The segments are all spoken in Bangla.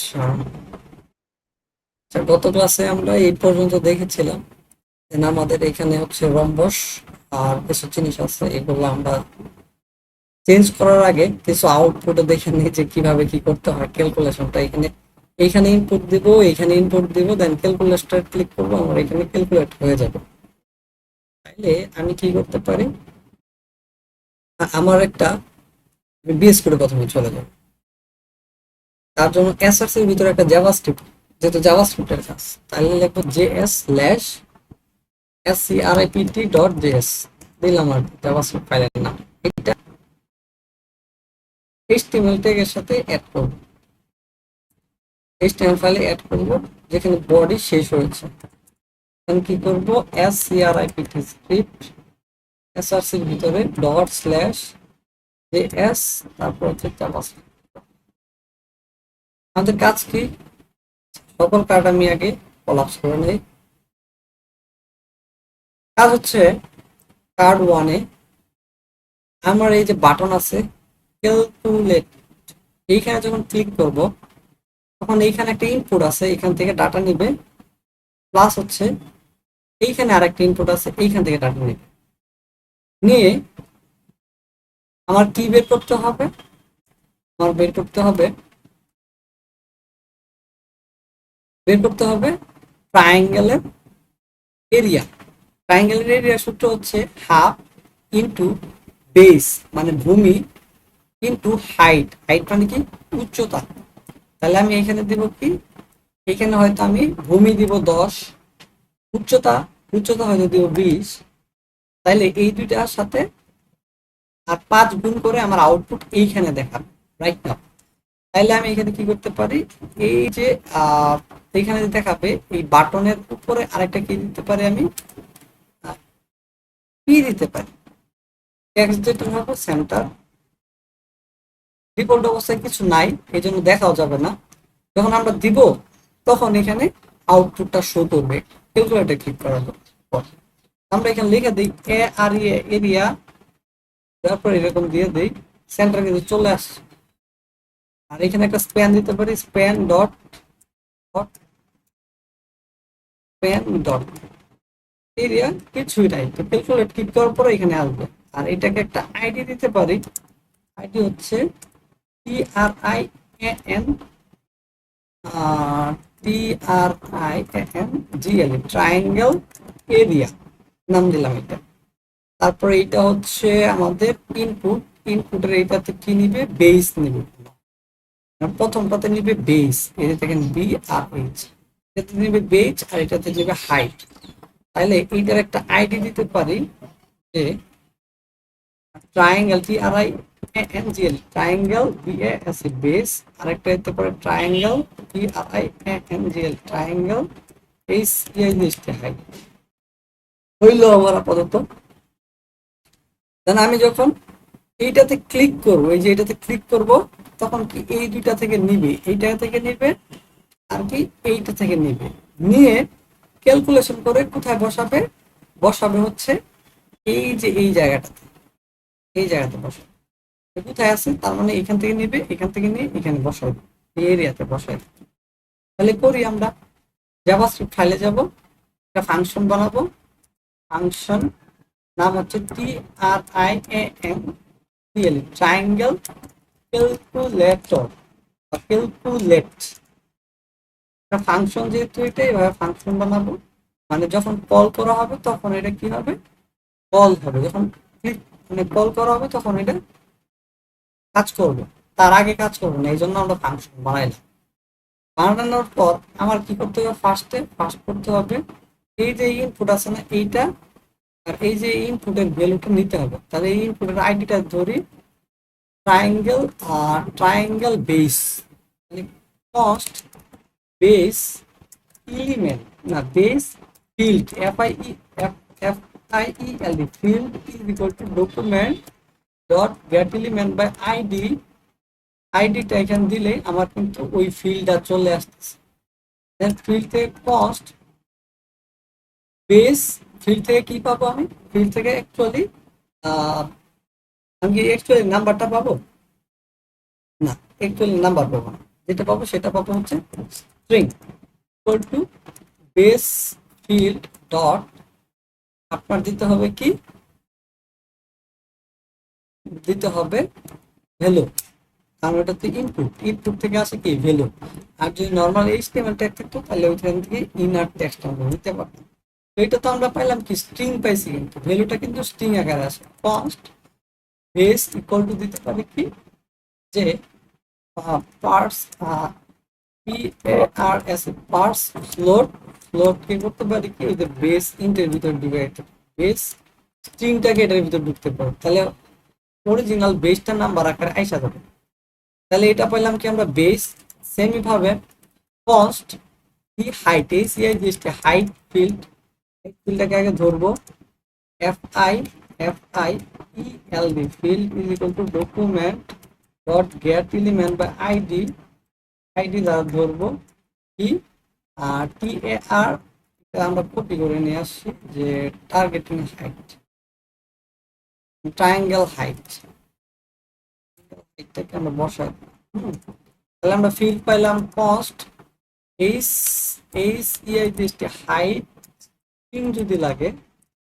আচ্ছা আচ্ছা, গত ক্লাসে আমরা এই পর্যন্ত দেখেছিলাম যে আমাদের এখানে হচ্ছে রম্বস আর কিছু জিনিস আছে, এগুলো আমরা চেঞ্জ করার আগে কিছু আউটপুটে দেখে নিই যে কিভাবে কি করতে হয়। ক্যালকুলেশনটা এখানে এইখানে ইনপুট দিব, এইখানে ইনপুট দিব, দেন ক্যালকুলেটর ক্লিক করবো, আমার এখানে ক্যালকুলেট হয়ে যাবে। তাইলে আমি কি করতে পারি, আমার একটা বিএস করে প্রথমে চলে যাবে। তার জন্য এসআরসি এর ভিতরে একটা জাভাস্ক্রিপ্ট, যেহেতু জাভাস্ক্রিপ্টের কাজ, তাহলে লিখবো JS slash script dot JS দিলাম আর জাভাস্ক্রিপ্ট ফাইলের নাম। এটা এইচটিএমএল ট্যাগের সাথে অ্যাড করব, এইচটিএমএল ফাইলে অ্যাড করব যেখানে বডি শেষ হয়েছে। এখন কি করব, script স্ক্রিপ্ট এসআরসির ভিতরে ডট স্ল্যাশ জেএস, তারপর হচ্ছে জাভাস্ক্রিপ্ট। আমাদের কাজ কি, সকল কার্ড আমি আগে কলাপস করে নেই। কাজ হচ্ছে কার্ড ওয়ানে আমার এই যে বাটন আছে ক্যালকুলেট, এইখানে যখন ক্লিক করব তখন এইখানে একটা ইনপুট আছে, এখান থেকে ডাটা নিবে, প্লাস হচ্ছে এইখানে আরেকটা ইনপুট আছে, এইখান থেকে ডাটা নিবে, নিয়ে আমার কি বের করতে হবে, আমার বের করতে হবে ট্রায়াঙ্গেলের এরিয়া। ট্রায়াঙ্গেলের এরিয়া সূত্র হচ্ছে হাফ ইন্টু বেস মানে ভূমি ইন্টু হাইট, হাইট মানে কি উচ্চতা। তাহলে আমি এখানে দিব কি, এখানে হয়তো আমি ভূমি দিব 10, উচ্চতা উচ্চতা হয়তো দিব 20। তাইলে এই দুইটার সাথে আর 5 গুণ করে আমার আউটপুট এইখানে দেখাবে, রাইট না? তাইলে আমি এখানে কি করতে পারি, এই যে এখানে দেখাবে এই বাটনের উপরে আরেকটা কি দিতে পারি, আমি কি দিতে পারি, টেক্সট যেটা হবে সেন্টার। ডিফল্ট অবস্থায় কিছু নাই, এই জন্য দেখাও যাবে না। যখন আমরা দিব তখন এখানে আউটপুটটা শো করবে ক্যালকুলেটর ক্লিক করার পর। আমরা এখানে লিখে দিই এ আর এরিয়া, তারপর এরকম দিয়ে দিই, সেন্টার কিন্তু চলে আসছে। আর এখানে একটা স্প্যান দিতে পারি, span dot dot span dot area, কিছুই নাই। তো ক্যালকুলেট ক্লিক করার পরে এখানে আসবে। আর এটাকে একটা আইডি দিতে পারি, আইডি হচ্ছে TRIAN TRIANGL ট্রায়াঙ্গেল এরিয়া নাম দিলাম এটা। তারপরে এটা হচ্ছে আমাদের ইনপুট, ইনপুটের এইটাতে কি নিবে, বেস নিবে, প্রথমটাতে নিবে বেস, এটা থেকে বি আর এইচ, এটাতে নিবে বেস আর এটাতে নিবে হাইট। তাহলে এইটার একটা আইডি দিতে পারি যে triangle TRIANGL triangle BAS base, আরেকটা দিতে পারে ট্রায়াঙ্গেল TRIANGL ট্রায়াঙ্গেল এই জিনিসটা হাইট। হইলো আমার আপাতত। দেন আমি যখন এইটাতে ক্লিক করবো, এই যে এটাতে ক্লিক করব, তখন কি এই দুইটা থেকে নিবে, এইটা থেকে নিবে আর কি এইটা থেকে নিবে, নিয়ে ক্যালকুলেশন করে কোথায় বসাবে, বসাবে হচ্ছে এই যে এই জায়গাটাতে, এই জায়গাতে বসাবে। কোথায় আছে তার মানে এখান থেকে নিবে, এখান থেকে নিয়ে এখানে বসাবে, এই এরিয়াতে বসাবে। তাহলে করি আমরা, জাভাস্ক্রিপ্ট ফাইলে যাব, একটা ফাংশন বানাবো, ফাংশন নাম হচ্ছে TRIANGL ট্রায়াঙ্গেল ক্যালকুলেটর বা ক্যালকুলেট। একটা ফাংশন যেহেতু এটা, এভাবে ফাংশন বানাবো, মানে যখন কল করা হবে তখন এটা কি হবে, কল হবে, যখন মানে কল করা হবে তখন এটা কাজ করবে, তার আগে কাজ করবে না। এই জন্য আমরা ফাংশন বানাইলাম। বানানোর পর আমার কি করতে হবে, ফার্স্ট করতে হবে এই যে ইনপুট আছে না এইটা, আর এই যে ইনপুটের ভ্যালুটা নিতে হবে। তাহলে এই ইনপুটের আইডিটা ধরি ট্রায়াঙ্গেল, ট্রায়াঙ্গেল বেস, মানে কস্ট বেস এলিমেন্ট না base field, FIELD field is equal to document dot get element by ID. আইডিটা এখানে দিলে আমার কিন্তু ওই ফিল্ডটা চলে আসতেছে। দেন ফিল্ড থেকে কস্ট বেস, ফিল্ড থেকে কি পাবো, আমি ফিল্ড থেকে অ্যাকচুয়ালি আমি কি অ্যাকচুয়ালি নাম্বারটা পাবো না, অ্যাকচুয়ালি নাম্বার পাবো না। যেটা পাবো সেটা পাবো হচ্ছে string equal to base field dot আপনার দিতে হবে কি, দিতে হবে ভ্যালু, কারণ এটা তো ইনপুট, ইনপুট থেকে আসে কি ভ্যালু। আর যদি নর্মাল এইচটিএমএল ট্যাগ থাকতো তাহলে ওইখান থেকে ইনার টেক্সট আমরা নিতে পারতাম। তো এটা তো আমরা পাইলাম কি স্ট্রিং পাইছি, কিন্তু ভ্যালুটা কিন্তু স্ট্রিং আকারে আসে। কনস্ট বেস ইকুয়াল টু দিতে পারে কি যে parse P A R S parse float, float কি করতে পারি কি ওই যে বেস ইন্টের ভিতর ডিভাইড, বেস স্ট্রিংটাকে এটার ভিতর ঢুকতে পারে, তাহলে অরিজিনাল বেসটার নাম্বার আকারে আইসা যাবে। তাহলে এটা পাইলাম কি আমরা বেস। সেমি ভাবে কনস্ট কি হাইট, এই সিআই জিএসটি হাইট ফিল্ড, ফিল্ডটাকে আগে ধরবো F I, F I E L D field is equal to document dot get element by ID, ID দ্বারা ধরবো কি আর টি এ আর, আমরা কপি করে নিয়ে আসছি যে টার্গেটিং হাইট, ট্রায়াঙ্গেল হাইট, এটাকে আমরা বসাই। তাহলে আমরা ফিল্ড পাইলাম কস্ট এইচ, এইচ ইআই জিএসটি হাইট স্ট্রিং যদি লাগে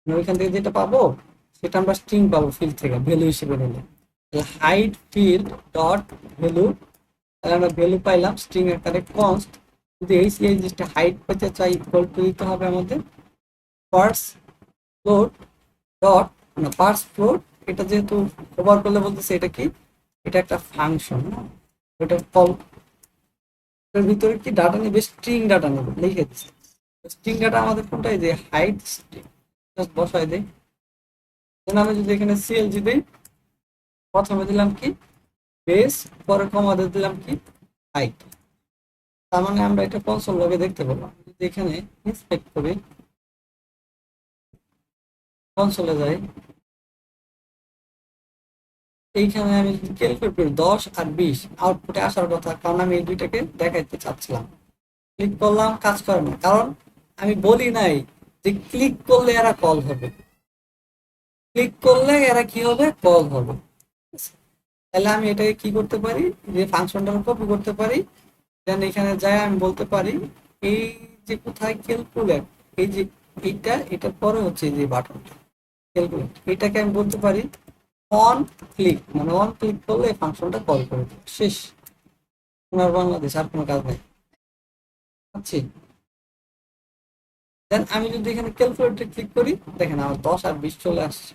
ওইখান থেকে যেটা পাবো সেটা আমরা স্ট্রিং পাবো ফিল্ড থেকে ভ্যালু হিসেবে নিলে। হাইট ফিল্ড ডট ভ্যালু, তাহলে আমরা ভ্যালু পাইলাম স্ট্রিং আকারে কনস্ট, যদি এই সিআই জিনিসটা হাইট পেতে চাই ইকুয়াল টু দিতে হবে আমাদের পার্স ফ্লোট ডট, না পার্স ফ্লোট, এটা যেহেতু ওভার করলে বলতেছে এটা কি, এটা একটা ফাংশন, এটা কল, এর ভিতরে কি ডাটা নেবে, স্ট্রিং ডাটা নেবে, লিখে দিচ্ছে স্ট্রিং ডাটা আমাদের কোনটাই যে হাইট স্ট্রিং, জাস্ট বসাই দেই। আমি যদি এখানে সিএলজি দেই, প্রথমে দিলাম কি বেস, পরে কমাতে দিলাম কি হাইট, তার মানে আমরা এটা কনসোল লগে দেখতে পারলাম। যদি এখানে ইন্সপেক্ট করি, কনসোলে যাই, এইখানে আমি যদি ক্যালকুলেট করি 10 আর 20 আউটপুটে আসার কথা, কারণ আমি এই দুইটাকে দেখাইতে চাচ্ছিলাম। ক্লিক করলাম, কাজ করে না, কারণ আমি বলি নাই যে ক্লিক করলে এরা কল হবে, ক্লিক করলে এরা কি হবে, কল হবে। তাহলে আমি এটাকে কি করতে পারি, যে ফাংশনটা কপি করতে পারি, দেন এখানে যাই আমি বলতে পারি এই যে কোথায় ক্যালকুলেট, এই যে এইটা, এটার পরে হচ্ছে এই যে বাটনটা ক্যালকুলেট, এটাকে আমি বলতে পারি অন ক্লিক, মানে অন ক্লিক করলে এই ফাংশনটা কল করে দেবে, শেষ। ওনার বাংলাদেশ আর কোনো কাজ নেই। আচ্ছা, দেন আমি যদি এখানে ক্যালকুলেটরে ক্লিক করি, দেখেন আমার 10 আর 20 চলে আসছে।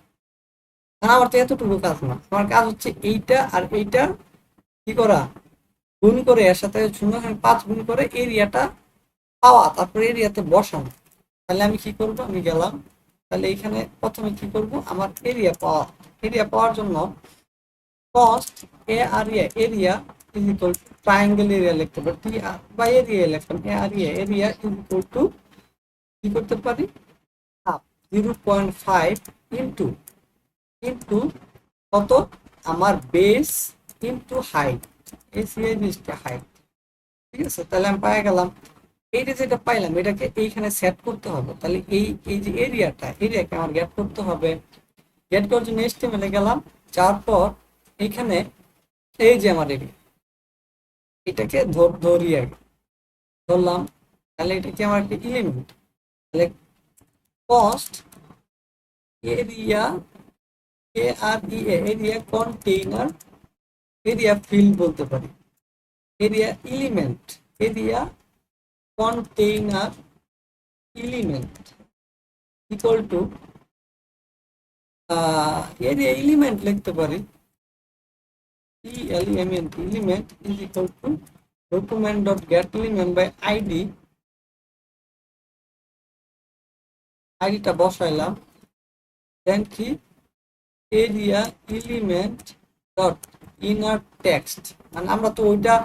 আমার তো এতটুকু কাজ না, আমার কাজ হচ্ছে এইটা আর এইটা কি করা, গুণ করে এর সাথে 0.5 গুণ করে এরিয়াটা পাওয়া, তারপরে এরিয়াতে বসানো। তাহলে আমি কি করব, আমি গেলাম, তাহলে এখানে প্রথমে কি করব, আমার এরিয়া পাওয়া, এরিয়া পাওয়ার জন্য cost A R area is equal to triangle area লিখতে পারি, টি আর বা এরিয়া লিখলাম, A R area is equal to কি করতে পারি হাফ 0.5 ইন্টু, ইন্টু কত, আমার বেস ইন্টু হাইট, এই সিআই জিনিসটা হাইট, ঠিক আছে। তাহলে আমি পাই গেলাম, এইটা যেটা পাইলাম এটাকে এইখানে সেট করতে হবে, তাহলে এই এই যে এরিয়াটা, এরিয়াকে আমার গেট করতে হবে। গেট করার জন্য এসটিএমএল গেলাম, যাওয়ার পর এইখানে এই যে আমার এরিয়া, এটাকে ধরি আগে, ধরলাম, তাহলে এটা কি আমার একটা এলিমেন্ট, তাহলে কস্ট এরিয়া এ আর ই এরিয়া কন্টেইনার, এরিয়া ফিল্ড বলতে পারি, area element, area container element equal to area element লিখতে পারি, element element is equal to document dot get element by id, আইডিটা বসাইলাম, দেন কি area element dot inner text, মানে আমরা তো ওইটা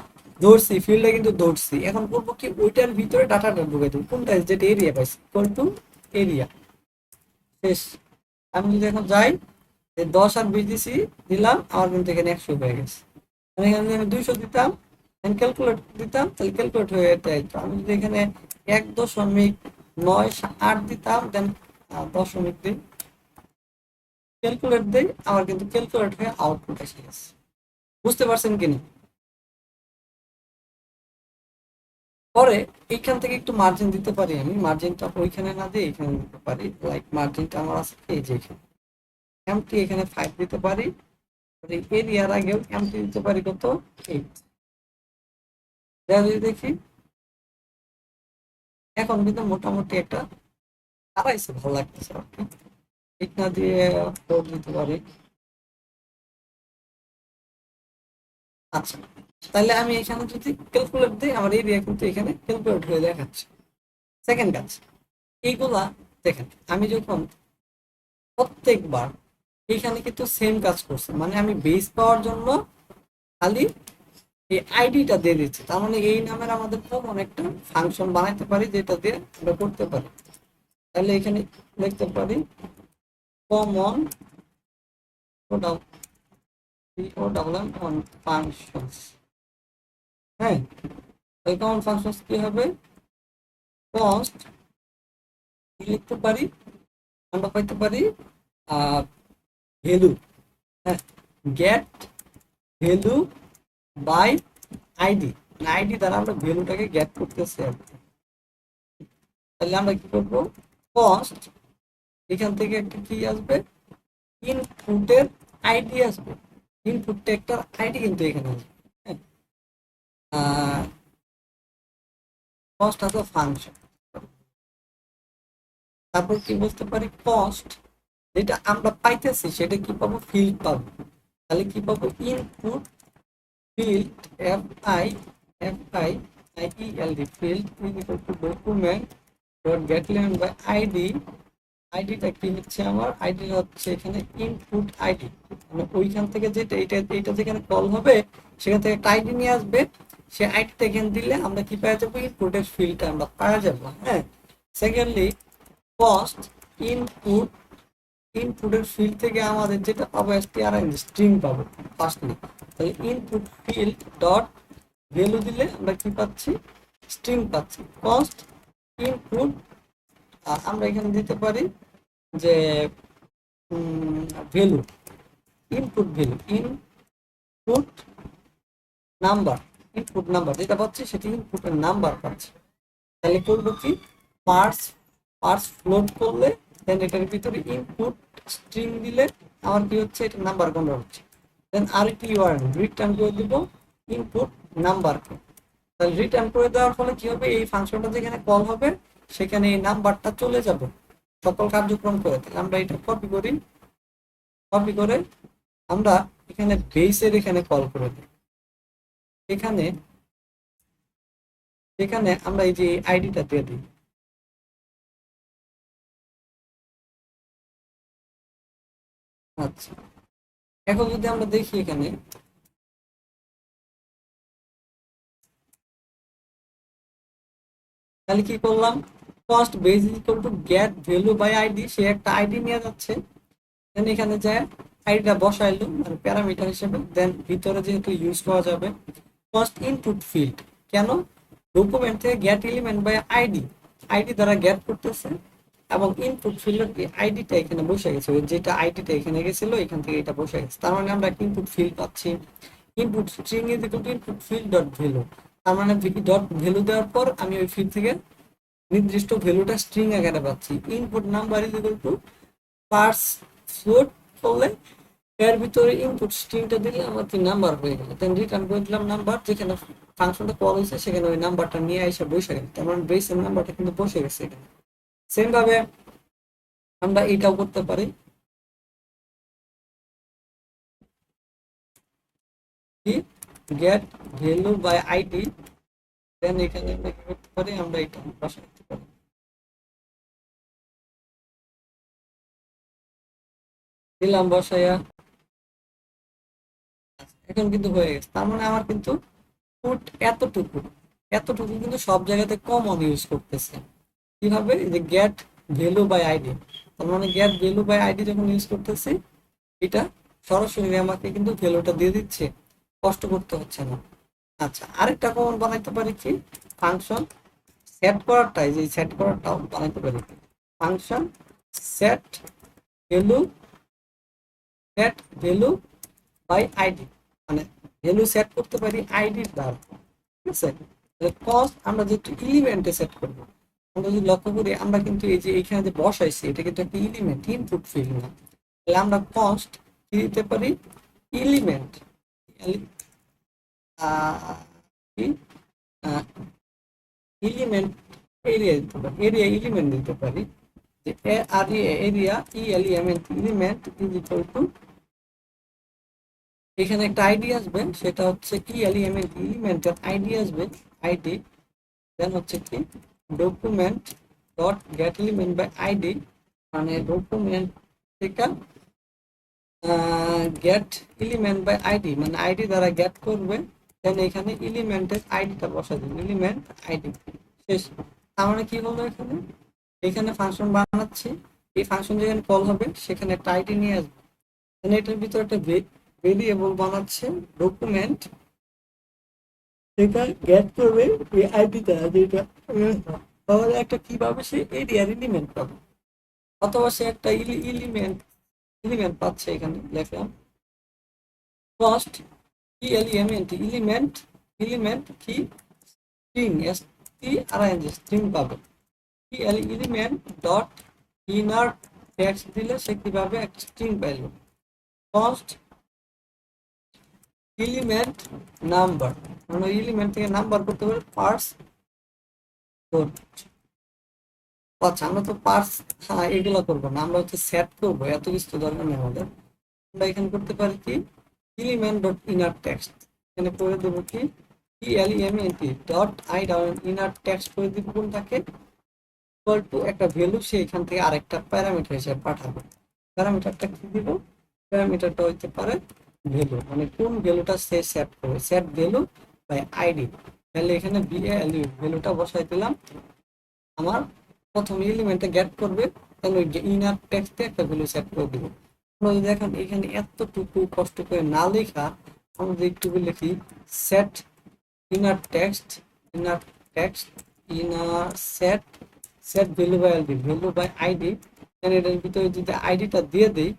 ধরছি, ফিল্ডে কিন্তু ধরছি, এখন করবো কি ওইটার ভিতরে ডাটাটা ঢুকে দেবো, কোনটা যেটা এরিয়া পাইছি ইকুয়াল টু এরিয়া, শেষ। আমি যদি এখন যাই 10 আর 20 দিছি, দিলাম, আমার কিন্তু এখানে 100 হয়ে গেছে। এখানে যদি আমি 200 দিতাম, ক্যালকুলেট দিতাম, তাহলে ক্যালকুলেট হয়ে যেত। আমি যদি এখানে 1.98 দিতাম, দেন দশমিক দিই, ক্যালকুলেট দিই, আমার কিন্তু ক্যালকুলেট হয়ে আউটপুট এসে গেছে। বুঝতে পারছেন কিনা? পরে এইখান থেকে একটু মার্জিন দিতে পারি, আমি মার্জিনটা ওইখানে না দিয়ে এখানে দিতে পারি। লাইক মার্জিনটা আমার আছে এই যে এখানে এমটি, এখানে 5 দিতে পারি। এরিয়ার আগেও এমটি দিতে পারি কত 8। যদি দেখি এখন কিন্তু মোটামুটি একটা দাঁড়াইছে, ভালো লাগতেছে আর কি। 8 না দিয়ে 4 দিতে পারি। আচ্ছা, তাহলে আমি এখানে যদি ক্যালকুলেট দিই, আমার এরিয়া কিন্তু এখানে ক্যালকুলেট হয়ে দেখাচ্ছে। সেকেন্ড কাজ, এইগুলা দেখেন, আমি যখন প্রত্যেকবার এখানে কিন্তু সেম কাজ করছে, মানে আমি বেস পাওয়ার জন্য খালি এই আইডিটা দিয়ে দিচ্ছি। তার মানে এই নামের আমাদের কমন একটা ফাংশন বানাইতে পারি, যেটা দিয়ে আমরা করতে পারি। তাহলে এখানে লিখতে পারি কমন ফাংশনস। হ্যাঁ, এই কমন ফাংশনস কি হবে, কস্ট কি লিখতে পারি, আমরা পাইতে পারি ভ্যালু। হ্যাঁ, get value by ID, ID দ্বারা আমরা ভ্যালুটাকে গেট করতেছি আর কি। তাহলে আমরা কি করবো, কস্ট এখান থেকে একটা কি আসবে, ইনপুটের আইডি আসবে, ইনপুটটা একটা আইডি কিন্তু এখানে আসবে। হ্যাঁ, কস্ট আছে ফাংশন। তারপর কি বলতে পারি, কস্ট যেটা আমরা পাইতেছি সেটা কি পাবো, ফিল্ড পাবো। তাহলে কি পাবো, input field FI field is equal to document dot get element by ID। আইডিটা কি হচ্ছে, আমার আইডি হচ্ছে এখানে ইনপুট আইডি, মানে ওইখান থেকে যেটা এটা যেখানে কল হবে সেখান থেকে একটা আইডি নিয়ে আসবে। সে আইডিটা এখানে দিলে আমরা কি পাওয়া যাবো, ইনপুটের ফিল্ডটা আমরা পাওয়া যাবো। হ্যাঁ, সেকেন্ডলি কস্ট ইনপুট, ইনপুটের ফিল্ড থেকে আমাদের যেটা পাবো স্ট্রিং পাবো ফার্স্টলি। তাহলে ইনপুট ফিল্ড ডট ভ্যালু দিলে আমরা কি পাচ্ছি, স্ট্রিং পাচ্ছি। কস্ট ইনপুট, আমরা এখানে দিতে পারি যে value, input value, input number, input number যেটা পাচ্ছি সেটা ইনপুটের নাম্বার পাচ্ছি। তাহলে করবো কি, পার্স পার্স ফ্লোট করলে দেন এটার ভিতরে ইনপুট স্ট্রিং দিলে আমার কি হচ্ছে, এটা নাম্বার কনভার্ট হচ্ছে। দেন আরেকটি ইউআরএল রিটার্ন করে দিব ইনপুট নাম্বারকে। তাহলে রিটার্ন করে দেওয়ার ফলে কি হবে, এই ফাংশনটা যেখানে কল হবে সেখানে এই নাম্বারটা চলে যাবে সকল কার্যক্রম করে। তাহলে আমরা এটা কপি করি, কপি করে আমরা এখানে বেসের এখানে কল করে দিই। এখানে এখানে আমরা এই যে আইডিটা দিয়ে দিই। আচ্ছা, এখন যদি আমরা দেখি এখানে, তাহলে কি করলাম, first base equal to get value by ID, সে একটা আইডি নিয়ে যাচ্ছে, দেন এখানে যায় আইডিটা বসাইলো মানে প্যারামিটার হিসেবে। দেন ভিতরে যেহেতু ইউজ করা যাবে ফার্স্ট ইনপুট ফিল্ড, কেন, ডকুমেন্ট থেকে get element by ID, ID দ্বারা গেট করতেছে, এবং ইনপুট ফিল্ডের আইডিটা এখানে বসে গেছে, ওই যেটা আইডিটা এখানে গেছিল এখান থেকে এটা বসে গেছে। তার মানে আমরা ইনপুট ফিল্ড পাচ্ছি, input string is equal two input field dot value. তার মানে ডট ভ্যালু দেওয়ার পর আমি ওই ফিল্ড থেকে নির্দিষ্ট ভ্যালুটা স্ট্রিং আকারে পাচ্ছি। Input number is equal to parse float করলে এর ভিতরে ইনপুট স্ট্রিংটা দিলে আমার কি নাম্বার হয়ে গেল। দেন রিটার্ন করে দিলাম নাম্বার, যেখানে ফাংশনটা কল হয়েছে সেখানে ওই নাম্বারটা নিয়ে এসে বসে গেল। তার মানে বেসের নাম্বারটা কিন্তু বসে গেছে এখানে। সেম ভাবে আমরা এটাও করতে পারি, কি গেট ভ্যালু বাই আইডি, দেন এখানে আমরা কি করতে পারি, আমরা এটা বসাতে পারি, দিলাম বসাইয়া। এখন কিন্তু হয়ে গেছে। তার মানে আমার কিন্তু পুট এতটুকু, এতটুকু কিন্তু সব জায়গাতে কমন ইউজ করতেছে। কিভাবে, যে গেট ভ্যালু বাই আইডি, তার মানে গেট ভ্যালু বাই আইডি যখন ইউজ করতেছি এটা সরাসরি আমাকে কিন্তু ভ্যালুটা দিয়ে দিচ্ছে, কষ্ট করতে হচ্ছে না। আচ্ছা, আরেকটা কমন বানাইতে পারি কি, ফাংশন সেট করারটাই, যে সেট করারটাও বানাইতে পারি, function set value, set value by ID, মানে ভ্যালু সেট করতে পারি আইডির দ্বারা। ঠিক আছে, কস্ট আমরা যেহেতু এলিমেন্টে সেট করবো, আমরা যদি লক্ষ্য করি আমরা কিন্তু এই যে এখানে যে বসাইছি এটা কিন্তু একটা এলিমেন্ট, ইনপুট ফিল্ড না। তাহলে আমরা কস্ট কি দিতে পারি, এলিমেন্ট এলিমেন্ট এরিয়া দিতে পারি, এরিয়া এলিমেন্ট দিতে পারি যে area element element is equal two, এখানে একটা আইডি আসবে সেটা হচ্ছে কি এলিমেন্ট এলিমেন্টের আইডি আসবে, আইডি দেন হচ্ছে কি document dot get element by ID, মানে ডকুমেন্ট থেকে গেট এলিমেন্ট বাই আইডি মানে আইডি দ্বারা গেট করবে, দেন এখানে এলিমেন্টের আইডিটা বসা দিন, এলিমেন্ট আইডি শেষ। তার মানে কি হলো, এখানে এখানে ফাংশন বানাচ্ছি, এই ফাংশন যেখানে কল হবে সেখানে একটা আইডি নিয়ে আসবে, মানে এটার ভিতরে একটা ভেরিয়েবল বানাচ্ছে ডকুমেন্ট, সেটা গেট করবে এই আইডিটা যেটা, তাহলে একটা কি পাবে, সে এরিয়ার এলিমেন্ট পাবে, অথবা সে একটা এলিমেন্ট এলিমেন্ট পাচ্ছে, এখানে লিখলাম ফার্স্ট কি এলিমেন্ট এলিমেন্ট এলিমেন্ট কি স্ট্রিং এস টি আর এন জি স্ট্রিং পাবে, কি এলিমেন্ট ডট ইনার টেক্সট দিলে সে কিভাবে একটা স্ট্রিং পাইল, ফার্স্ট এলিমেন্ট নাম্বার, মানে এলিমেন্ট থেকে নাম্বার করতে পারে পার্স ডট, আচ্ছা আমরা তো পার্স, হ্যাঁ এগুলো করবো না, আমরা হচ্ছে সেট করবো, এত কিছু দরকার নেই আমাদের। আমরা এখানে করতে পারি কি এলিমেন্ট ডট ইনার টেক্সট, এখানে করে দেবো কি element dot I down inner text করে দিব কোনটাকে, ইকুয়াল টু একটা ভ্যালু সে এখান থেকে আরেকটা প্যারামিটার হিসেবে পাঠাবে, প্যারামিটারটা কি দিব, প্যারামিটারটা হইতে পারে ভ্যালু, মানে কোন ভ্যালুটা সে সেট করবে, সেট ভ্যালু বাই আইডি, তাহলে এখানে ভ্যালুটা বসাই দিলাম, আমার প্রথম এলিমেন্টে গেট করবে, তাহলে ওই ইনার টেক্সটে একটা ভ্যালু সেট করে দিব। আমরা যদি দেখেন এখানে এতটুকু কষ্ট করে না লেখা, আমরা যদি একটু লিখি set inner text, inner text inner set set value by ID, value by ID, এটার ভিতরে যদি আইডিটা দিয়ে দিই,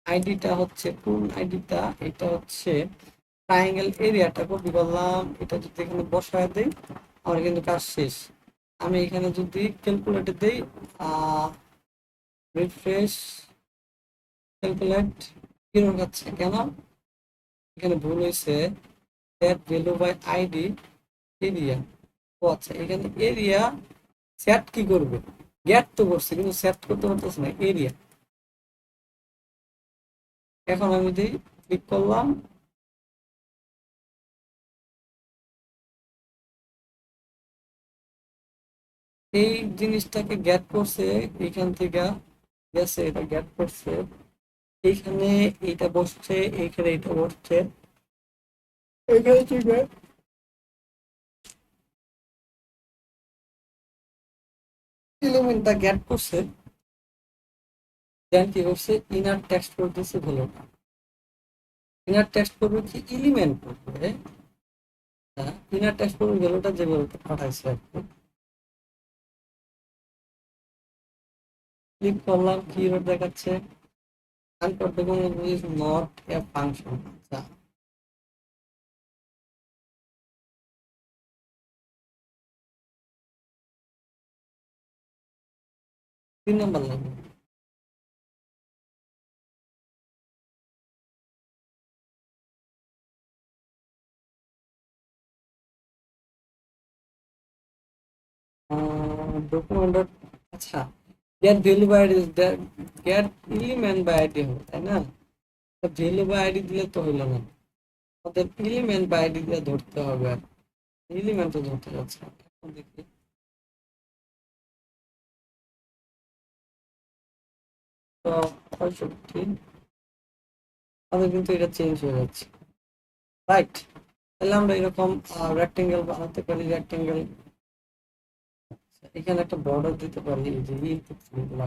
আইডিটা হচ্ছে কোন আইডিটা, এটা হচ্ছে ট্রায়াঙ্গেল এরিয়াটা কপি করলাম, এটা যদি এখানে বসায় দিই আমার কিন্তু কাজ শেষ। আমি এখানে যদি ক্যালকুলেটর দিই, রিফ্রেশ ক্যালকুলেট, কিরকম যাচ্ছে কেন, এখানে ভুল হয়েছে, set value by ID area, ও আচ্ছা এখানে এরিয়া সেট কি করবে, গেট তো করছে কিন্তু সেট করতে পারতেছে না এরিয়া। এখন আমি যদি ক্লিক করলাম, এই জিনিসটাকে গেট করছে, এখান থেকে গেছে, এটা গেট করছে, এইখানে এইটা বসছে, এইখানে এটা বসছে, এখানে থেকে এলিমেন্টটা গেট করছে, দেন কি করছে ইনার টেক্সট করতেছে ভ্যালুটা, ইনার টেক্সট করবে কি এলিমেন্ট করবে, ইনার টেক্সট করবে ভ্যালুটা যে ভ্যালুটা পাঠাইছে আর কি। ক্লিক করলাম কি এরর দেখাচ্ছে, unconfigurable is not a function, আচ্ছা 3 নম্বর লাইন, ডকুমেন্ট, আচ্ছা get value by ID, get element by ID হবে তাই না, ভ্যালু বাই আইডি দিলে তো হইলো না, ওদের এলিমেন্ট বাই আইডি দিয়ে ধরতে হবে, আর এলিমেন্ট তো ধরতে যাচ্ছে না। এখন দেখি 65, আমাদের কিন্তু এটা চেঞ্জ হয়ে যাচ্ছে, রাইট, তাহলে আমরা এরকম রেক্টেঙ্গেল বানাতে পারি, রেক্টেঙ্গেল এখানে একটা বর্ডার দিতে পারি, এই যে ইনপুট ফিল্ডগুলো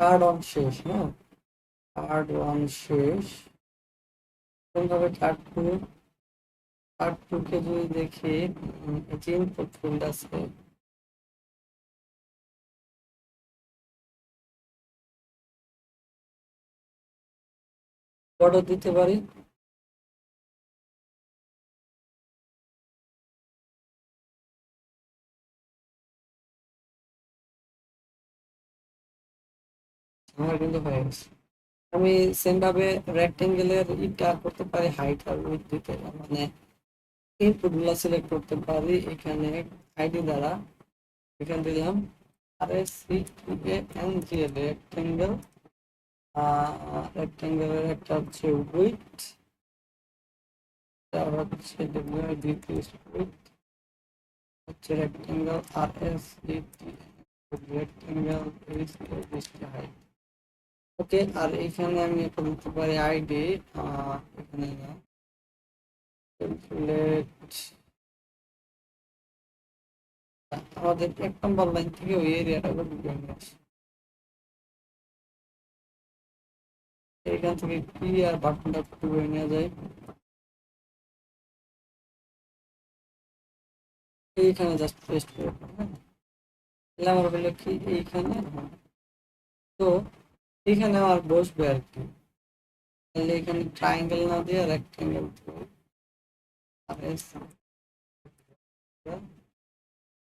কার্ড অন শেষ, হ্যাঁ কার্ড ওয়ান শেষ, কোনভাবে কার্ড টু কে যদি দেখি, এই যে ইনপুট ফিল্ড আছে, বর্ডার দিতে পারি, আমার কিন্তু হয়ে গেছে। আমি সেম ভাবে রেক্টেঙ্গেলের ইটা করতে পারি, হাইট আর উইডথ দিতে, মানে ইনপুট গুলা সিলেক্ট করতে পারি এখানে আইডি দ্বারা। এখানে দিলাম আর এস সি এন জি এল রেক্টেঙ্গেল, রেক্টেঙ্গেলের একটা হচ্ছে উইডথ, তার হচ্ছে উইডথ হচ্ছে রেক্টেঙ্গেল আর এস সি রেক্টেঙ্গেল হাইট। ওকে, আর এখানে আমি একটা দিতে পারি আইডি, এখানে না, ক্যালকুলেট, আমাদের 1 নম্বর লাইন থেকে ওই এরিয়াটা ঢুকে নিয়ে আসি। এইখান থেকে কি আর বাটনটা ঢুকে নিয়ে যায়, এইখানে জাস্ট পেস্ট করে দেবো, হ্যাঁ। তাহলে আমার হলো কি এইখানে, হ্যাঁ। তো এইখানে আমার বসবে আর কি। তাহলে এখানে ট্রায়াঙ্গেল না দিয়ে রেক্টেঙ্গেল আর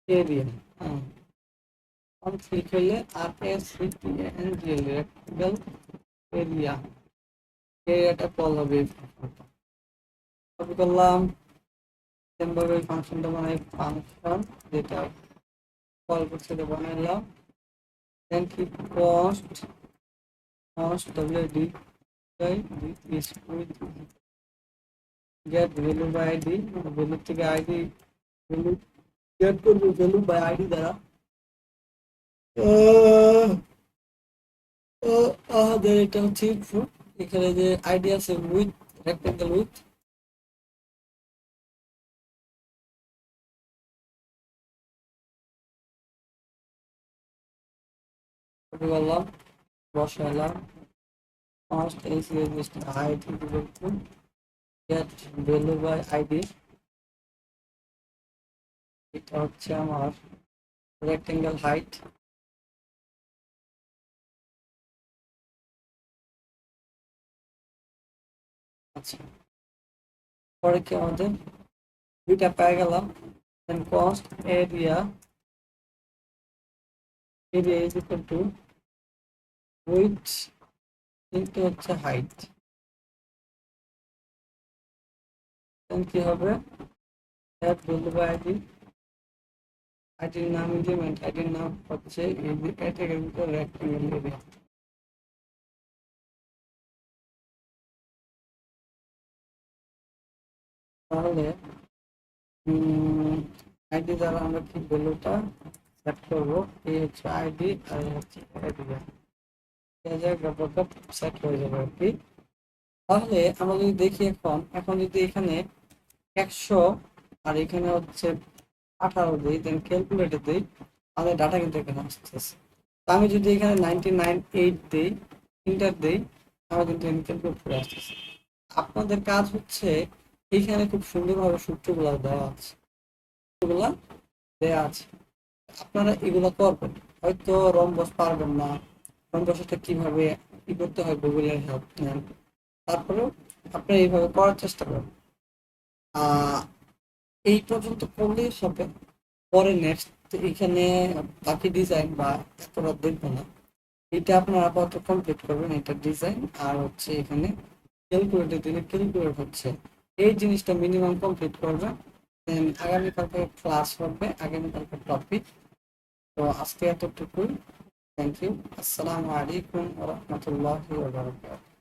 এরিয়া, হ্যাঁ, ক্লিক করলে আর এস এন জি এল রেক্টেঙ্গেল এরিয়া, এরিয়াটা কল হবে। কপি করলাম, সেমভাবে ফাংশনটা বানাই, ফাংশন যেটা কল করছে এটা বানাইলাম। দেন কি cost wd by is with get value by id, value থেকে আইডি ভ্যালু গেট করবো ভ্যালু বাই আইডি দ্বারা। আমাদের এটা হচ্ছে input, এখানে যে আইডি আছে উইথ রেক্টেঙ্গেল উইথ, কপি করলাম, বসাইলাম, cost is just height equal to get value by id, এটা হচ্ছে আমার রেক্টেঙ্গেল হাইট। আচ্ছা, পরে কি আমাদের দুইটা পেয়ে গেলাম। Then cost area, area is equal to with কিন্তু হচ্ছে হাইট। দেন কি হবে, অ্যাড ভ্যালু বাই আইডি, আইডির নাম ইনক্রিমেন্ট, আইডির নাম হচ্ছে এটাকে রেক্টেঙ্গেল এরিয়া। তাহলে আইডি দ্বারা আমরা কি ভ্যালুটা সেট করবো, এই হচ্ছে আইডি আর এই হচ্ছে এরিয়া, সেট হয়ে যাবে আর কি। তাহলে আমরা যদি দেখি এখন এখন যদি এখানে 100 আর এখানে হচ্ছে 18 দিই, দেন ক্যালকুলেটর দিই, আমাদের ডাটা কিন্তু এখানে আসতেছে। তো আমি যদি এখানে 99.8 দিই, ইন্টার দিই, আমার কিন্তু ক্যালকুলেট করে আসতেছে। আপনাদের কাজ হচ্ছে এইখানে খুব সুন্দরভাবে সূত্রগুলো দেওয়া আছে, সূত্রগুলো দেওয়া আছে, আপনারা এগুলো করবেন। হয়তো রম্বস পারবেন না, রম্বসটা কিভাবে কি করতে হয় গুগলের হেল্প নেন, তারপরেও আপনি এইভাবে করার চেষ্টা করেন। এই পর্যন্ত করলেই হবে, পরে নেক্সট এখানে বাকি ডিজাইন বা এতটা দেখবো না, এটা আপনারা আপাতত কমপ্লিট করবেন, এটা ডিজাইন আর হচ্ছে এখানে ক্যালকুলেটর দিলে ক্যালকুলেট হচ্ছে, এই জিনিসটা মিনিমাম কমপ্লিট করবেন। দেন আগামীকালকে ক্লাস হবে, আগামীকালকে টপিক। তো আজকে এতটুকুই, থ্যাংক ইউ, আসসালামু আলাইকুম ওয়া রাহমাতুল্লাহি ওয়া বারাকাতুহু।